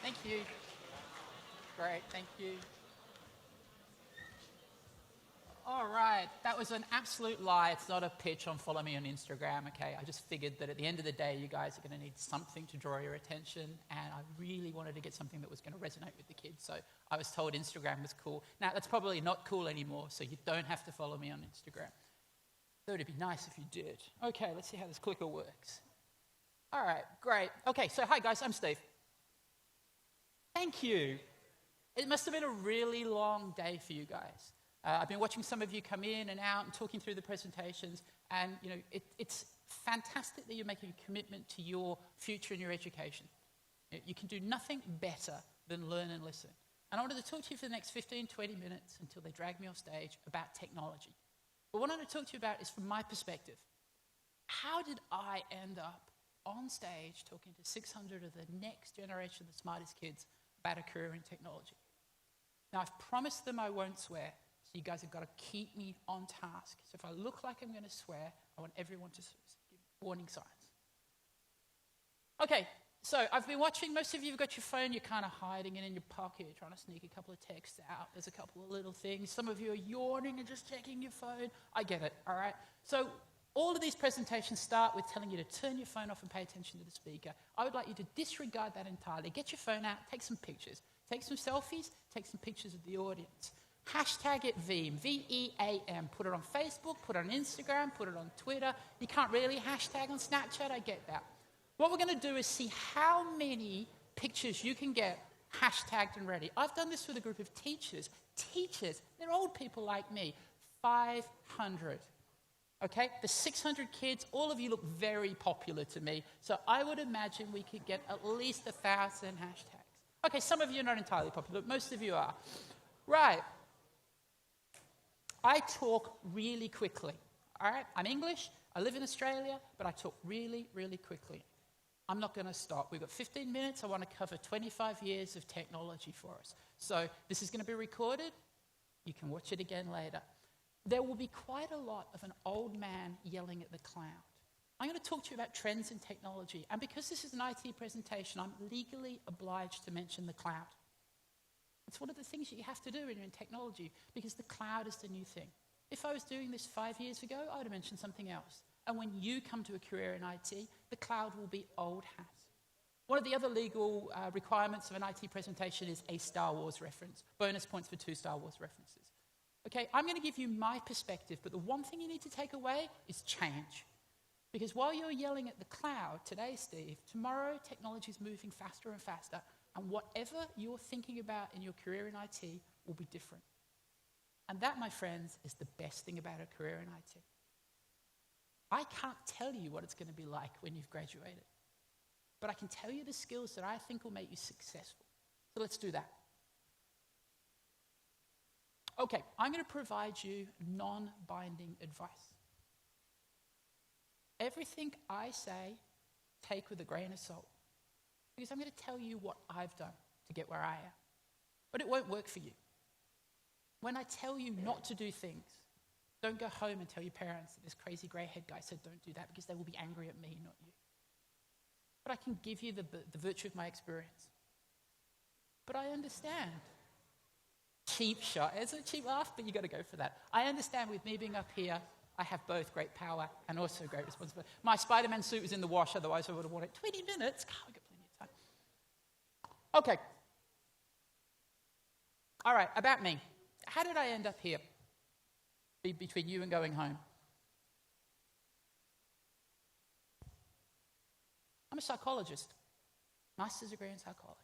Thank you. Great, thank you. All right, that was an absolute lie. It's not a pitch on follow me on Instagram, okay? I just figured that at the end of the day, you guys are going to need something to draw your attention, and I really wanted to get something that was going to resonate with the kids. So I was told Instagram was cool. Now, that's probably not cool anymore, so you don't have to follow me on Instagram. Though it'd be nice if you did. Okay, let's see how this clicker works. All right, great. Okay, so hi guys, I'm Steve. Thank you. It must have been a really long day for you guys. I've been watching some of you come in and out and talking through the presentations, and it's fantastic that you're making a commitment to your future and your education. You can do nothing better than learn and listen. And I wanted to talk to you for the next 15, 20 minutes until they drag me off stage about technology. But what I want to talk to you about is from my perspective. How did I end up on stage talking to 600 of the next generation of the smartest kids about a career in technology? Now, I've promised them I won't swear, so you guys have got to keep me on task. So if I look like I'm going to swear, I want everyone to give warning signs. Okay, so I've been watching. Most of you have got your phone. You're kind of hiding it in your pocket, trying to sneak a couple of texts out. There's a couple of little things. Some of you are yawning and just checking your phone. I get it, all right? So all of these presentations start with telling you to turn your phone off and pay attention to the speaker. I would like you to disregard that entirely. Get your phone out, take some pictures. Take some selfies, take some pictures of the audience. Hashtag it Veeam, V-E-A-M. Put it on Facebook, put it on Instagram, put it on Twitter. You can't really hashtag on Snapchat, I get that. What we're going to do is see how many pictures you can get hashtagged and ready. I've done this with a group of teachers. Teachers, they're old people like me. 500. Okay, the 600 kids, all of you look very popular to me. So I would imagine we could get at least 1,000 hashtags. Okay, some of you are not entirely popular, but most of you are. Right. I talk really quickly, all right? I'm English, I live in Australia, but I talk really, really quickly. I'm not going to stop. We've got 15 minutes. I want to cover 25 years of technology for us. So this is going to be recorded. You can watch it again later. There will be quite a lot of an old man yelling at the cloud. I'm going to talk to you about trends in technology, and because this is an IT presentation, I'm legally obliged to mention the cloud. It's one of the things you have to do when you're in technology, because the cloud is the new thing. If I was doing this 5 years ago, I would have mentioned something else. And when you come to a career in IT, the cloud will be old hat. One of the other legal requirements of an IT presentation is a Star Wars reference. Bonus points for 2 Star Wars references. Okay, I'm going to give you my perspective, but the one thing you need to take away is change. Because while you're yelling at the cloud today, Steve, tomorrow technology is moving faster and faster, and whatever you're thinking about in your career in IT will be different. And that, my friends, is the best thing about a career in IT. I can't tell you what it's going to be like when you've graduated, but I can tell you the skills that I think will make you successful. So let's do that. Okay, I'm going to provide you non-binding advice. Everything I say, take with a grain of salt. Because I'm going to tell you what I've done to get where I am. But it won't work for you. When I tell you not to do things, don't go home and tell your parents that this crazy grey-haired guy said don't do that, because they will be angry at me, not you. But I can give you the virtue of my experience. But I understand. Cheap shot. It's a cheap laugh, but you got to go for that. I understand with me being up here, I have both great power and also great responsibility. My Spider-Man suit was in the wash, otherwise I would have worn it 20 minutes. God, we've got plenty of time. Okay. All right, about me. How did I end up here? Between you and going home. I'm a psychologist. Master's degree in psychology.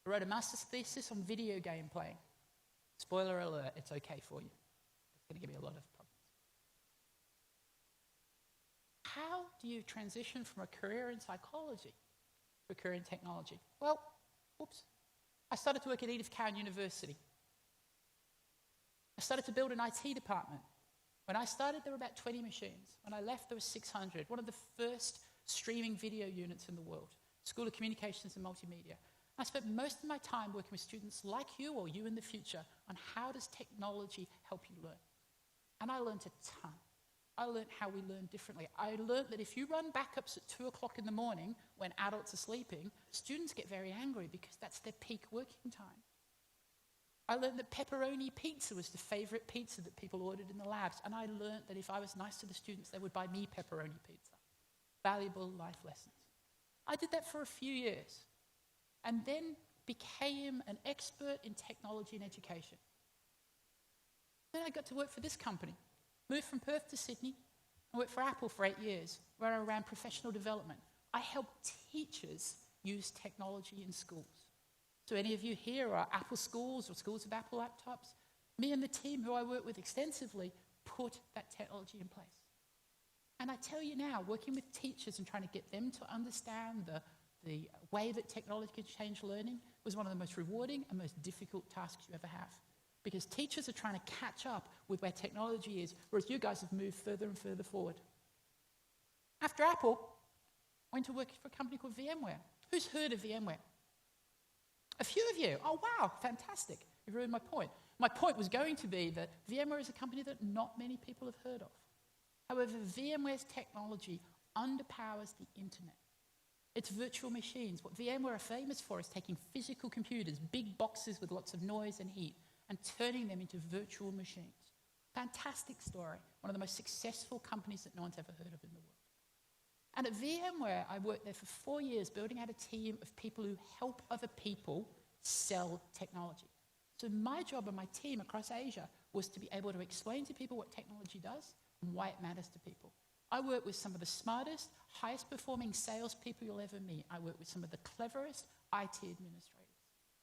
I wrote a master's thesis on video game playing. Spoiler alert, it's okay for you. It's going to give you a lot of problems. How do you transition from a career in psychology to a career in technology? Well, I started to work at Edith Cowan University. I started to build an IT department. When I started, there were about 20 machines. When I left, there were 600. One of the first streaming video units in the world. School of Communications and Multimedia. I spent most of my time working with students like you or you in the future on how does technology help you learn. And I learned a ton. I learned how we learn differently. I learned that if you run backups at 2 o'clock in the morning when adults are sleeping, students get very angry because that's their peak working time. I learned that pepperoni pizza was the favorite pizza that people ordered in the labs. And I learned that if I was nice to the students, they would buy me pepperoni pizza. Valuable life lessons. I did that for a few years and then became an expert in technology and education. Then I got to work for this company. Moved from Perth to Sydney. I worked for Apple for 8 years, where I ran professional development. I helped teachers use technology in schools. So any of you here are Apple schools or schools with Apple laptops? Me and the team who I work with extensively put that technology in place. And I tell you now, working with teachers and trying to get them to understand the way that technology can change learning was one of the most rewarding and most difficult tasks you ever have. Because teachers are trying to catch up with where technology is, whereas you guys have moved further and further forward. After Apple, I went to work for a company called VMware. Who's heard of VMware? A few of you. Oh, wow, fantastic. You've ruined my point. My point was going to be that VMware is a company that not many people have heard of. However, VMware's technology underpowers the internet. It's virtual machines. What VMware are famous for is taking physical computers, big boxes with lots of noise and heat, and turning them into virtual machines. Fantastic story. One of the most successful companies that no one's ever heard of in the world. And at VMware, I worked there for 4 years building out a team of people who help other people sell technology. So my job and my team across Asia was to be able to explain to people what technology does and why it matters to people. I work with some of the smartest, highest performing salespeople you'll ever meet. I work with some of the cleverest IT administrators.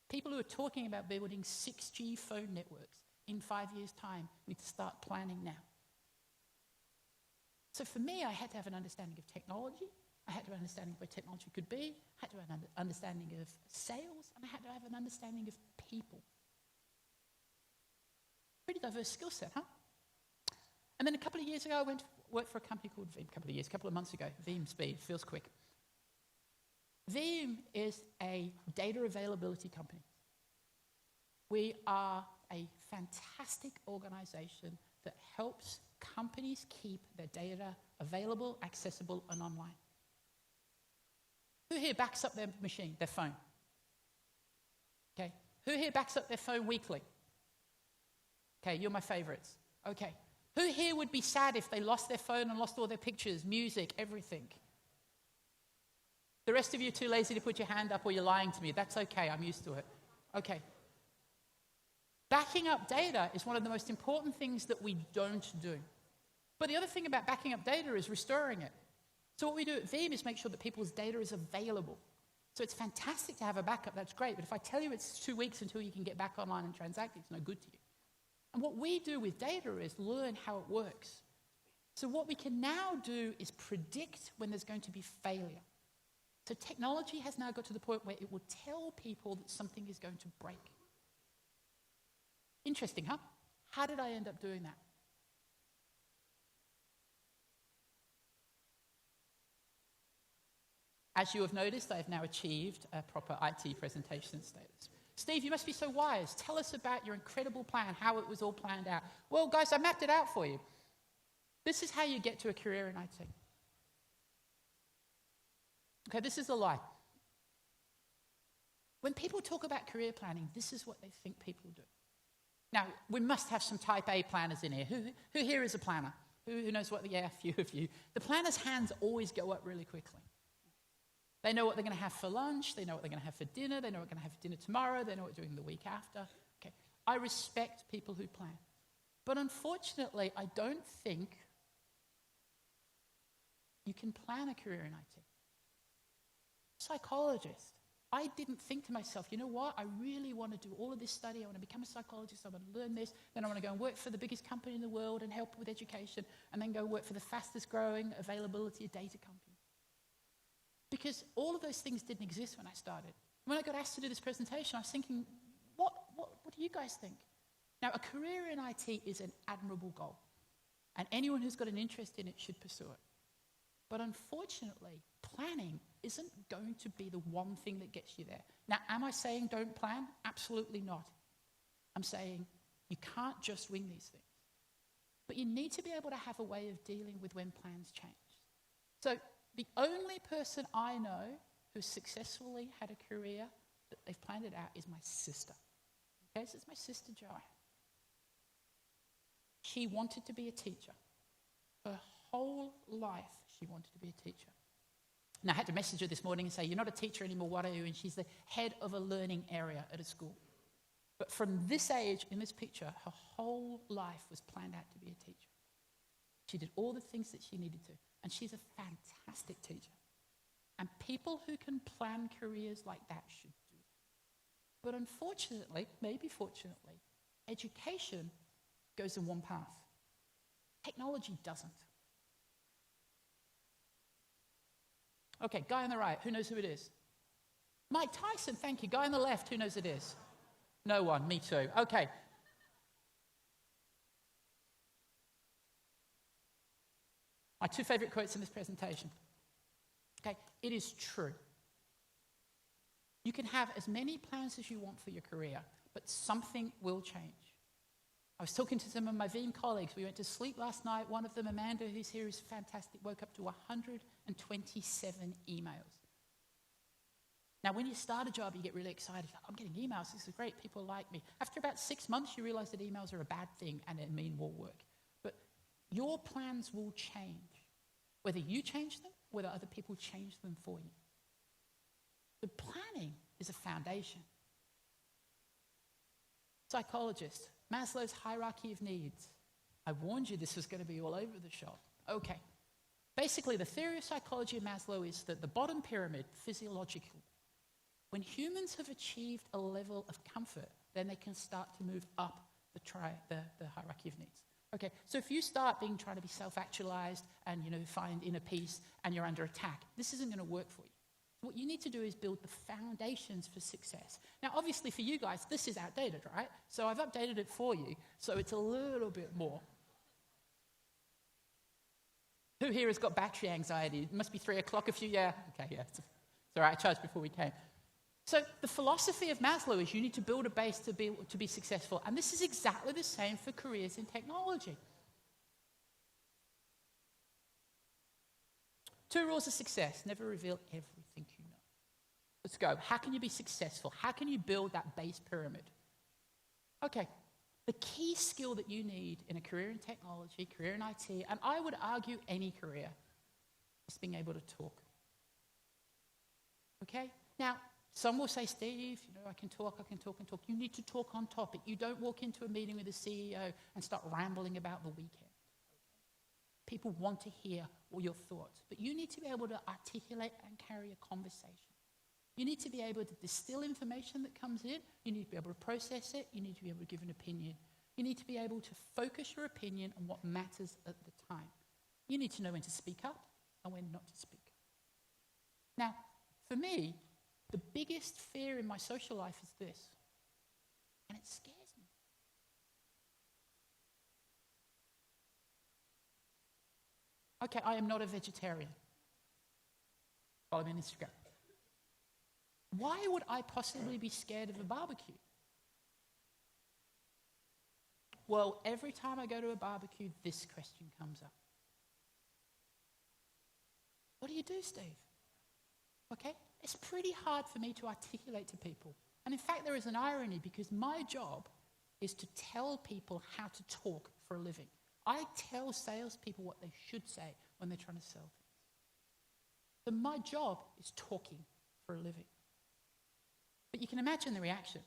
People who are talking about building 6G phone networks in 5 years' time need to start planning now. So for me, I had to have an understanding of technology. I had to have an understanding of where technology could be. I had to have an understanding of sales. And I had to have an understanding of people. Pretty diverse skill set, huh? And then a couple of years ago, I went to work for a company called Veeam. A couple of months ago. Veeam speed, feels quick. Veeam is a data availability company. We are a fantastic organization that helps companies keep their data available, accessible, and online. Who here backs up their machine, their phone? Okay. Who here backs up their phone weekly? Okay, you're my favorites. Okay. Who here would be sad if they lost their phone and lost all their pictures, music, everything? The rest of you are too lazy to put your hand up or you're lying to me. That's okay, I'm used to it. Okay. Backing up data is one of the most important things that we don't do. But the other thing about backing up data is restoring it. So what we do at Veeam is make sure that people's data is available. So it's fantastic to have a backup, that's great. But if I tell you it's 2 weeks until you can get back online and transact, it's no good to you. And what we do with data is learn how it works. So what we can now do is predict when there's going to be failure. So technology has now got to the point where it will tell people that something is going to break. Interesting, huh? How did I end up doing that? As you have noticed, I have now achieved a proper IT presentation status. Steve, you must be so wise. Tell us about your incredible plan, how it was all planned out. Well, guys, I mapped it out for you. This is how you get to a career in IT. Okay, this is a lie. When people talk about career planning, this is what they think people do. Now, we must have some type A planners in here. Who here is a planner? Who knows what? Yeah, a few of you. The planners' hands always go up really quickly. They know what they're going to have for lunch. They know what they're going to have for dinner. They know what they're going to have for dinner tomorrow. They know what they're doing the week after. Okay, I respect people who plan. But unfortunately, I don't think you can plan a career in IT. Psychologist. I didn't think to myself, you know what? I really want to do all of this study. I want to become a psychologist. I want to learn this. Then I want to go and work for the biggest company in the world and help with education. And then go work for the fastest growing availability of data company. Because all of those things didn't exist when I started. When I got asked to do this presentation, I was thinking, what do you guys think? Now, a career in IT is an admirable goal. And anyone who's got an interest in it should pursue it. But unfortunately, planning isn't going to be the one thing that gets you there. Now, am I saying don't plan? Absolutely not. I'm saying you can't just wing these things. But you need to be able to have a way of dealing with when plans change. So the only person I know who successfully had a career that they've planned it out is my sister. Okay, so it's my sister Joanne. She wanted to be a teacher. Her whole life she wanted to be a teacher. And I had to message her this morning and say, you're not a teacher anymore, what are you? And she's the head of a learning area at a school. But from this age, in this picture, her whole life was planned out to be a teacher. She did all the things that she needed to. And she's a fantastic teacher. And people who can plan careers like that should do that. But unfortunately, maybe fortunately, education goes in one path. Technology doesn't. Okay, guy on the right, who knows who it is? Mike Tyson, thank you. Guy on the left, who knows it is? No one, me too. Okay. My two favorite quotes in this presentation. Okay, it is true. You can have as many plans as you want for your career, but something will change. I was talking to some of my Veeam colleagues. We went to sleep last night. One of them, Amanda, who's here, is fantastic, woke up to 127 emails. Now, when you start a job, you get really excited. I'm getting emails. This is great. People like me. After about 6 months, you realize that emails are a bad thing and they mean more work. But your plans will change, whether you change them, whether other people change them for you. The planning is a foundation. Psychologist, Maslow's hierarchy of needs. I warned you this was going to be all over the shop. Okay. Basically, the theory of psychology of Maslow is that the bottom pyramid, physiological, when humans have achieved a level of comfort, then they can start to move up the hierarchy of needs. Okay, so if you start trying to be self-actualized and find inner peace and you're under attack, this isn't going to work for you. What you need to do is build the foundations for success. Now, obviously for you guys, this is outdated, right? So I've updated it for you, so it's a little bit more. Who here has got battery anxiety? It must be 3 o'clock if you, yeah. Okay, yeah, it's all right, I charged before we came. So the philosophy of Maslow is you need to build a base to be successful. And this is exactly the same for careers in technology. 2 rules of success. Never reveal everything you know. Let's go. How can you be successful? How can you build that base pyramid? Okay. The key skill that you need in a career in technology, career in IT, and I would argue any career, is being able to talk. Okay? Now, some will say, Steve, I can talk. You need to talk on topic. You don't walk into a meeting with a CEO and start rambling about the weekend. People want to hear all your thoughts, but you need to be able to articulate and carry a conversation. You need to be able to distill information that comes in. You need to be able to process it. You need to be able to give an opinion. You need to be able to focus your opinion on what matters at the time. You need to know when to speak up and when not to speak up. Now, for me, the biggest fear in my social life is this, and it scares me. Okay, I am not a vegetarian. Follow me on Instagram. Why would I possibly be scared of a barbecue? Well, every time I go to a barbecue, this question comes up. What do you do, Steve? Okay? It's pretty hard for me to articulate to people. And in fact, there is an irony because my job is to tell people how to talk for a living. I tell salespeople what they should say when they're trying to sell things. So my job is talking for a living. But you can imagine the reaction.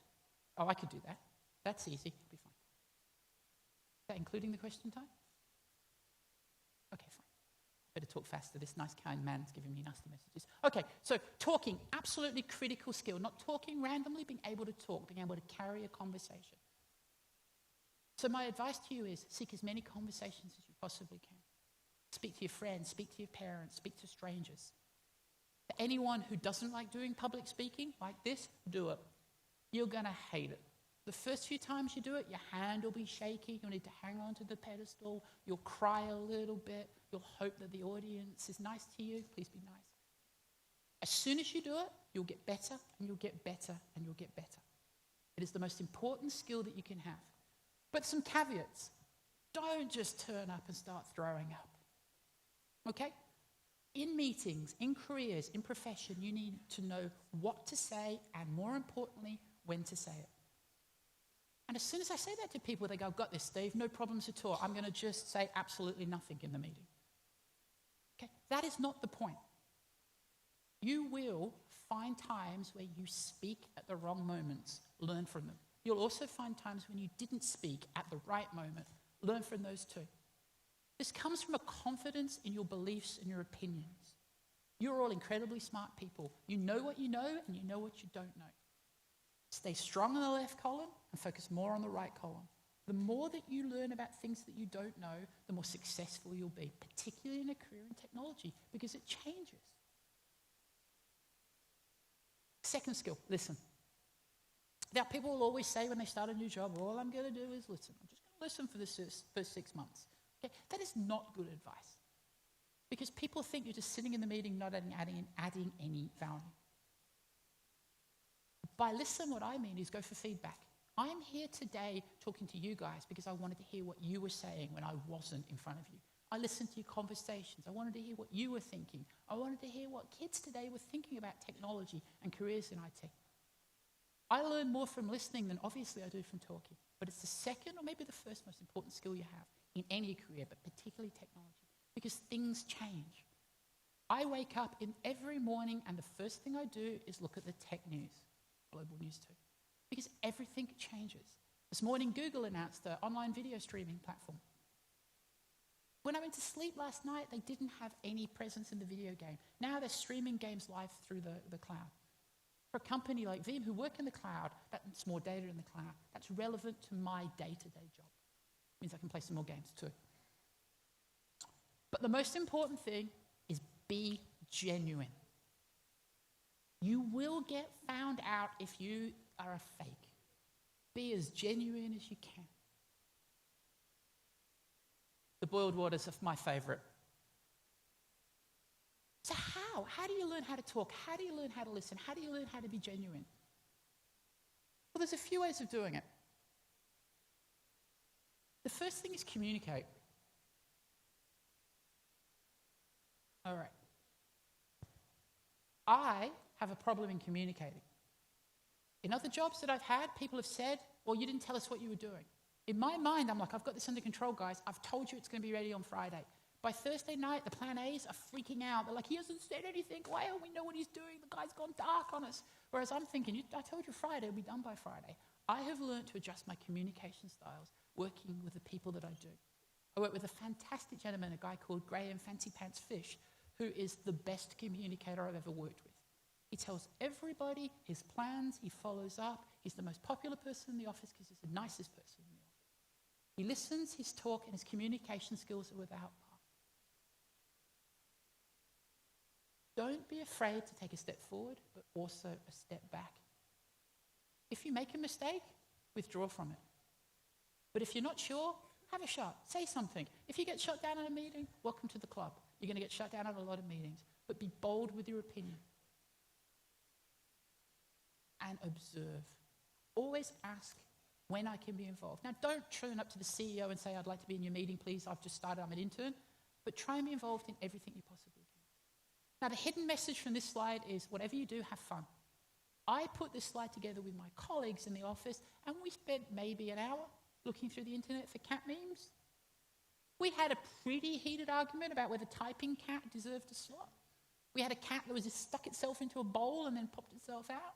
Oh, I could do that. That's easy. It'll be fine. Is that including the question time? Okay, fine. Better talk faster. This nice, kind man's giving me nasty messages. Okay, so talking, absolutely critical skill. Not talking randomly, being able to talk, being able to carry a conversation. So my advice to you is seek as many conversations as you possibly can. Speak to your friends, speak to your parents, speak to strangers. For anyone who doesn't like doing public speaking like this, do it. You're going to hate it. The first few times you do it, your hand will be shaky. You'll need to hang on to the pedestal. You'll cry a little bit. You'll hope that the audience is nice to you. Please be nice. As soon as you do it, you'll get better, and you'll get better, and you'll get better. It is the most important skill that you can have. But some caveats. Don't just turn up and start throwing up. Okay? In meetings, in careers, in profession, you need to know what to say and, more importantly, when to say it. And as soon as I say that to people, they go, "Got this, Steve, no problems at all. I'm going to just say absolutely nothing in the meeting." Okay? That is not the point. You will find times where you speak at the wrong moments. Learn from them. You'll also find times when you didn't speak at the right moment. Learn from those too. This comes from a confidence in your beliefs and your opinions. You're all incredibly smart people. You know what you know and you know what you don't know. Stay strong in the left column and focus more on the right column. The more that you learn about things that you don't know, the more successful you'll be, particularly in a career in technology, because it changes. Second skill, listen. Now, people will always say when they start a new job, all I'm going to do is listen. I'm just going to listen for the first 6 months. Okay? That is not good advice. Because people think you're just sitting in the meeting not adding any value. By listen, what I mean is go for feedback. I'm here today talking to you guys because I wanted to hear what you were saying when I wasn't in front of you. I listened to your conversations. I wanted to hear what you were thinking. I wanted to hear what kids today were thinking about technology and careers in IT. I learn more from listening than obviously I do from talking. But it's the second or maybe the first most important skill you have in any career, but particularly technology, because things change. I wake up in every morning and the first thing I do is look at the tech news, global news too, because everything changes. This morning, Google announced the online video streaming platform. When I went to sleep last night, they didn't have any presence in the video game. Now they're streaming games live through the cloud. For a company like Veeam who work in the cloud, that's more data in the cloud. That's relevant to my day-to-day job. It means I can play some more games too. But the most important thing is be genuine. You will get found out if you are a fake. Be as genuine as you can. The boiled waters are my favorite. So how? How do you learn how to talk? How do you learn how to listen? How do you learn how to be genuine? Well, there's a few ways of doing it. The first thing is communicate. All right. I have a problem in communicating. In other jobs that I've had, people have said, "Well, you didn't tell us what you were doing." In my mind, I'm like, "I've got this under control, guys. I've told you it's going to be ready on Friday." By Thursday night, the plan A's are freaking out. They're like, "He hasn't said anything. Why don't we know what he's doing? The guy's gone dark on us." Whereas I'm thinking, I told you Friday, it'll be done by Friday. I have learned to adjust my communication styles working with the people that I do. I work with a fantastic gentleman, a guy called Graham Fancy Pants Fish, who is the best communicator I've ever worked with. He tells everybody his plans, he follows up. He's the most popular person in the office because he's the nicest person in the office. He listens, his talk, and his communication skills are without par. Don't be afraid to take a step forward, but also a step back. If you make a mistake, withdraw from it. But if you're not sure, have a shot. Say something. If you get shut down in a meeting, welcome to the club. You're going to get shut down at a lot of meetings. But be bold with your opinion. And observe. Always ask when I can be involved. Now, don't turn up to the CEO and say, "I'd like to be in your meeting, please. I've just started, I'm an intern." But try and be involved in everything you possibly can. Now, the hidden message from this slide is whatever you do, have fun. I put this slide together with my colleagues in the office, and we spent maybe an hour looking through the internet for cat memes. We had a pretty heated argument about whether typing cat deserved a slot. We had a cat that was just stuck itself into a bowl and then popped itself out.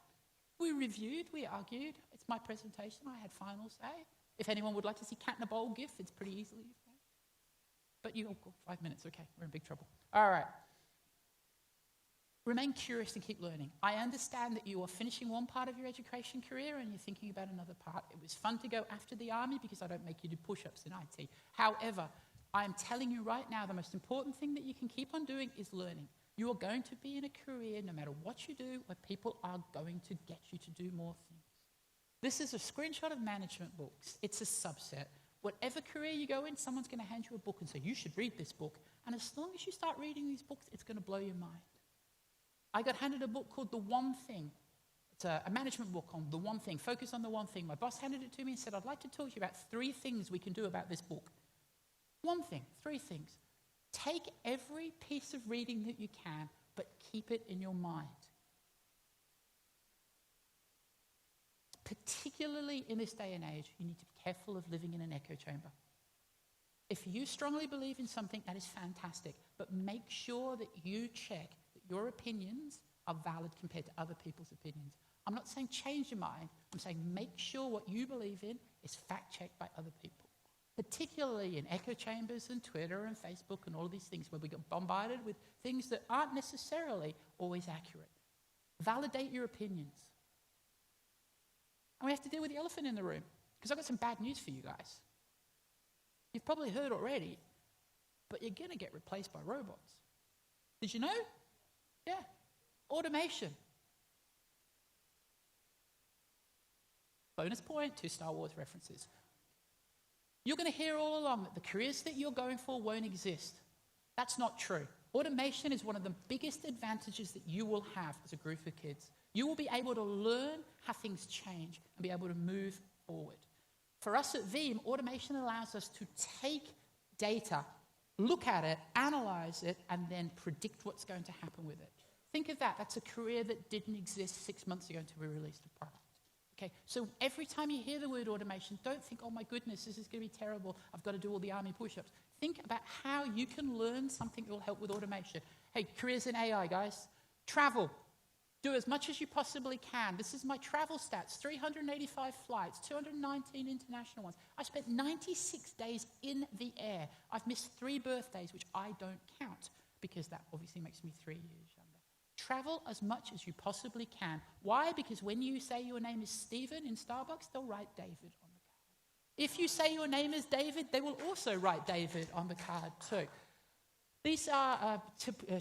We reviewed, we argued. It's my presentation. I had final say. If anyone would like to see cat in a bowl gif, it's pretty easily found. But you, 5 minutes, okay, we're in big trouble. All right. Remain curious and keep learning. I understand that you are finishing one part of your education career and you're thinking about another part. It was fun to go after the army because I don't make you do push-ups in IT. However, I am telling you right now, the most important thing that you can keep on doing is learning. You are going to be in a career, no matter what you do, where people are going to get you to do more things. This is a screenshot of management books. It's a subset. Whatever career you go in, someone's going to hand you a book and say, "You should read this book." And as long as you start reading these books, it's going to blow your mind. I got handed a book called The One Thing. It's a management book on the one thing. Focus on the one thing. My boss handed it to me and said, "I'd like to talk to you about 3 things we can do about this book." One thing, three things. Take every piece of reading that you can, but keep it in your mind. Particularly in this day and age, you need to be careful of living in an echo chamber. If you strongly believe in something, that is fantastic, but make sure that you check that your opinions are valid compared to other people's opinions. I'm not saying change your mind. I'm saying make sure what you believe in is fact-checked by other people. Particularly in echo chambers and Twitter and Facebook and all of these things where we get bombarded with things that aren't necessarily always accurate. Validate your opinions. And we have to deal with the elephant in the room, because I've got some bad news for you guys. You've probably heard already, but you're going to get replaced by robots. Did you know? Yeah. Automation. Bonus point, 2 Star Wars references. You're going to hear all along that the careers that you're going for won't exist. That's not true. Automation is one of the biggest advantages that you will have as a group of kids. You will be able to learn how things change and be able to move forward. For us at Veeam, automation allows us to take data, look at it, analyze it, and then predict what's going to happen with it. Think of that. That's a career that didn't exist 6 months ago until we released a product. Okay, so every time you hear the word automation, don't think, oh my goodness, this is going to be terrible. I've got to do all the army push-ups. Think about how you can learn something that will help with automation. Hey, careers in AI, guys. Travel. Do as much as you possibly can. This is my travel stats. 385 flights, 219 international ones. I spent 96 days in the air. I've missed 3 birthdays, which I don't count, because that obviously makes me 3 years younger. Travel as much as you possibly can. Why? Because when you say your name is Stephen in Starbucks, they'll write David on the card. If you say your name is David, they will also write David on the card too. These are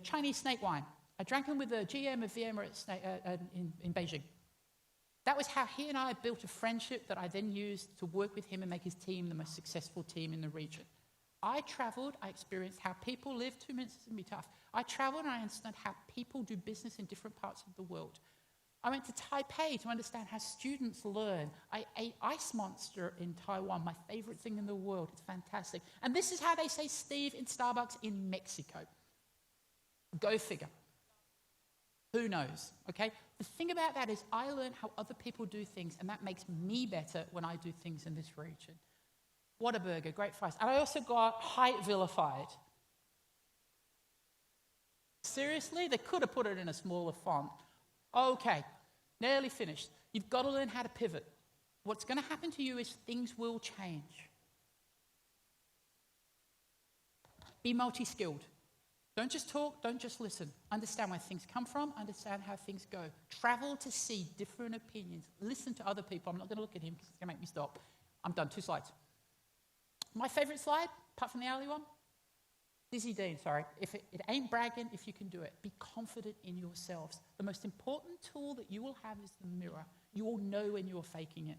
Chinese snake wine. I drank them with the GM of VMware in Beijing. That was how he and I built a friendship that I then used to work with him and make his team the most successful team in the region. I traveled, I experienced how people live. 2 minutes is going to be tough. I traveled and I understood how people do business in different parts of the world. I went to Taipei to understand how students learn. I ate Ice Monster in Taiwan, my favorite thing in the world. It's fantastic. And this is how they say Steve in Starbucks in Mexico. Go figure. Who knows, okay? The thing about that is I learned how other people do things, and that makes me better when I do things in this region. Whataburger, great fries. And I also got height vilified. Seriously? They could have put it in a smaller font. Okay, nearly finished. You've got to learn how to pivot. What's going to happen to you is things will change. Be multi-skilled. Don't just talk, don't just listen. Understand where things come from, understand how things go. Travel to see different opinions. Listen to other people. I'm not going to look at him because it's going to make me stop. I'm done, 2 slides. My favorite slide, apart from the early one, Dizzy Dean, sorry. If it ain't bragging, if you can do it. Be confident in yourselves. The most important tool that you will have is the mirror. You will know when you're faking it.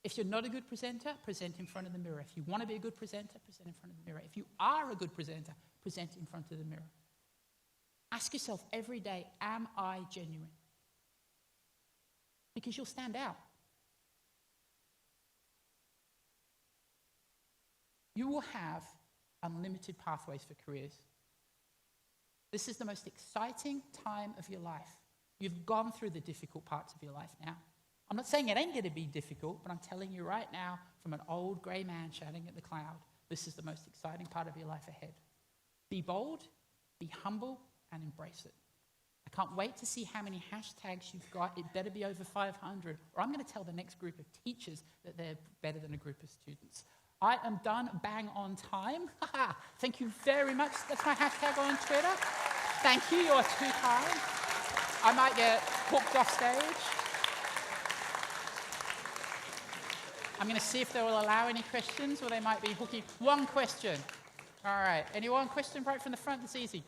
If you're not a good presenter, present in front of the mirror. If you want to be a good presenter, present in front of the mirror. If you are a good presenter, present in front of the mirror. Ask yourself every day, am I genuine? Because you'll stand out. You will have unlimited pathways for careers. This is the most exciting time of your life. You've gone through the difficult parts of your life now. I'm not saying it ain't going to be difficult, but I'm telling you right now, from an old grey man shouting at the cloud, this is the most exciting part of your life ahead. Be bold, be humble, and embrace it. I can't wait to see how many hashtags you've got. It better be over 500, or I'm going to tell the next group of teachers that they're better than a group of students. I am done, bang on time. Thank you very much. That's my hashtag on Twitter. Thank you, you're too kind. I might get hooked off stage. I'm going to see if they will allow any questions, or they might be hooking. One question. All right. Any one question right from the front? It's easy.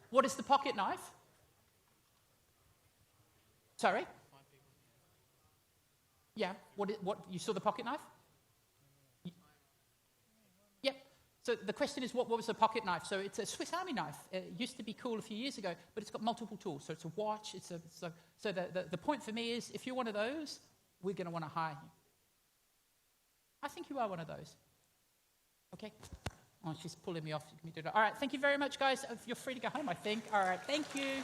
What is the pocket knife? Sorry? Yeah. What? You saw the pocket knife? Yep. So the question is, what was the pocket knife? So it's a Swiss Army knife. It used to be cool a few years ago, but it's got multiple tools. So it's a watch. So the point for me is, if you're one of those, we're going to want to hire you. I think you are one of those. Okay. Oh, she's pulling me off. All right, thank you very much, guys. You're free to go home, I think. All right, thank you.